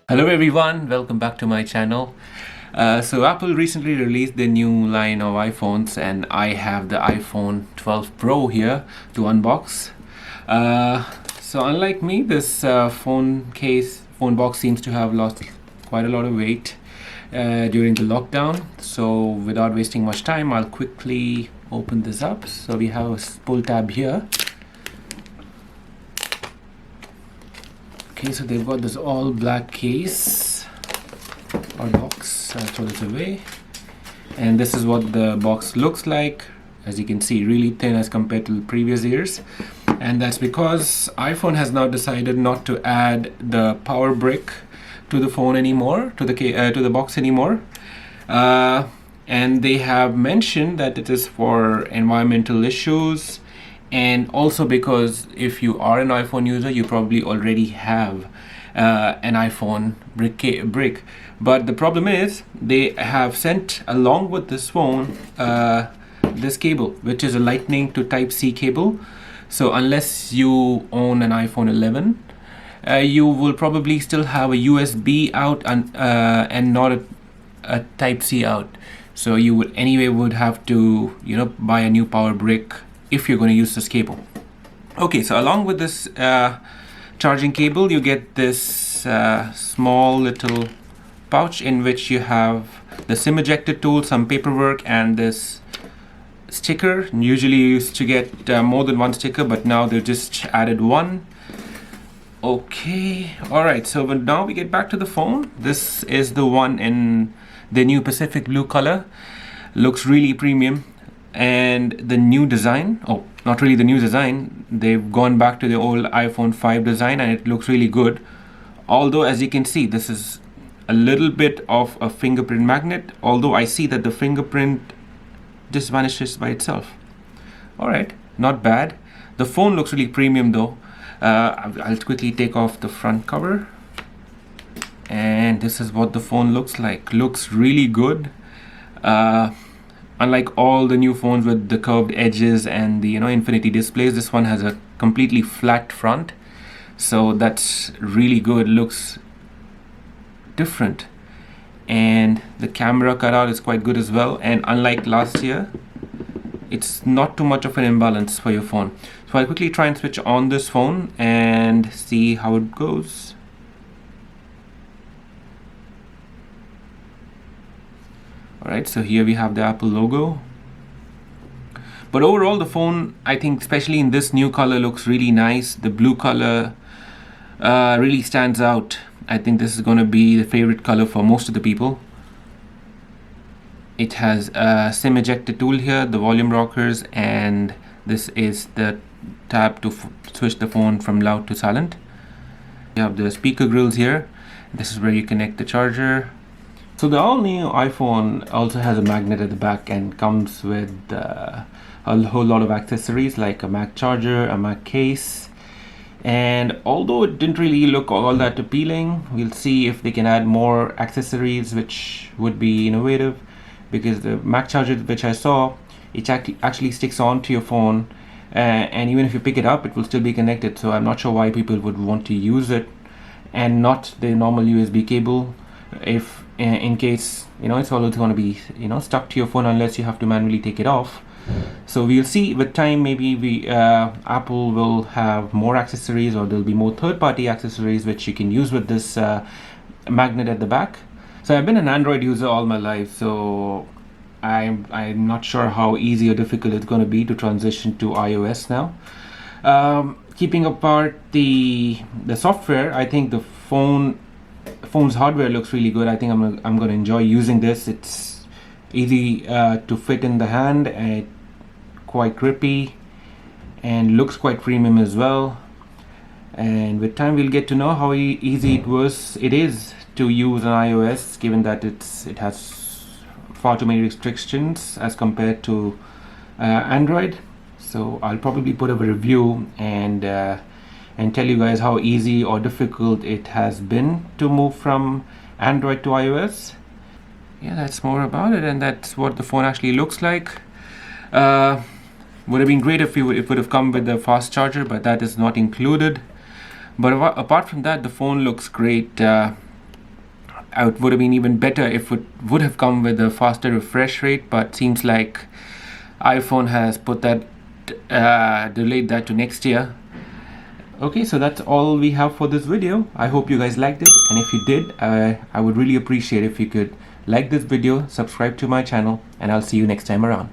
Hello everyone, welcome back to my channel. So Apple recently released their new line of iPhones and I have the iPhone 12 Pro here to unbox. So unlike me, this phone box seems to have lost quite a lot of weight during the lockdown. So without wasting much time, I'll quickly open this up. So we have a pull tab here. Okay, so they've got this all black case or box. I'll throw this away. And this is what the box looks like. As you can see, really thin as compared to the previous years. And that's because iPhone has now decided not to add the power brick to the phone anymore, to the box anymore. And they have mentioned that it is for environmental issues. And also because if you are an iPhone user, you probably already have an iPhone brick. But the problem is they have sent along with this phone this cable, which is a Lightning to Type-C cable. So unless you own an iPhone 11, you will probably still have a USB out and not a Type-C out. So you would have to buy a new power brick if you're going to use this cable. Okay, so along with this charging cable, you get this small little pouch in which you have the SIM ejector tool, some paperwork, and this sticker. Usually you used to get more than one sticker, but now they've just added one. Okay, alright, so now we get back to the phone. This is the one in the new Pacific blue color. Looks really premium. And the new design, not really the new design, they've gone back to the old iPhone 5 design and it looks really good. Although, as you can see, this is a little bit of a fingerprint magnet, although I see that the fingerprint just vanishes by itself. Alright, not bad. The phone looks really premium though. I'll quickly take off the front cover. And this is what the phone looks like. Looks really good. Unlike all the new phones with the curved edges and the infinity displays, this one has a completely flat front. So that's really good. Looks different. And the camera cutout is quite good as well. And unlike last year, it's not too much of an imbalance for your phone. So I'll quickly try and switch on this phone and see how it goes. Alright, so here we have the Apple logo. But overall, the phone, I think, especially in this new color, looks really nice. The blue color really stands out. I think this is going to be the favorite color for most of the people. It has a SIM ejector tool here, the volume rockers, and this is the tab to switch the phone from loud to silent. You have the speaker grills here. This is where you connect the charger. So the all-new iPhone also has a magnet at the back and comes with a whole lot of accessories like a Mac charger, a Mac case. And although it didn't really look all that appealing, we'll see if they can add more accessories which would be innovative, because the Mac charger which I saw, it actually sticks onto your phone and even if you pick it up, it will still be connected. So I'm not sure why people would want to use it and not the normal USB cable, if in case it's always going to be stuck to your phone unless you have to manually take it off. So we'll see with time. Maybe Apple will have more accessories, or there'll be more third-party accessories which you can use with this magnet at the back. So I've been an Android user all my life, so I'm not sure how easy or difficult it's going to be to transition to iOS now. Keeping apart the software, I think the phone's hardware looks really good. I think I'm going to enjoy using this. It's easy to fit in the hand, and quite grippy, and looks quite premium as well. And with time we'll get to know how easy it is to use on iOS, given that it has far too many restrictions as compared to Android. So I'll probably put up a review and tell you guys how easy or difficult it has been to move from Android to iOS. Yeah, that's more about it, and that's what the phone actually looks like. Would have been great if it would have come with a fast charger, but that is not included. But apart from that, the phone looks great. it would have been even better if it would have come with a faster refresh rate, but seems like iPhone has put that delayed that to next year. Okay, so that's all we have for this video. I hope you guys liked it, and if you did, I would really appreciate if you could like this video, subscribe to my channel, and I'll see you next time around.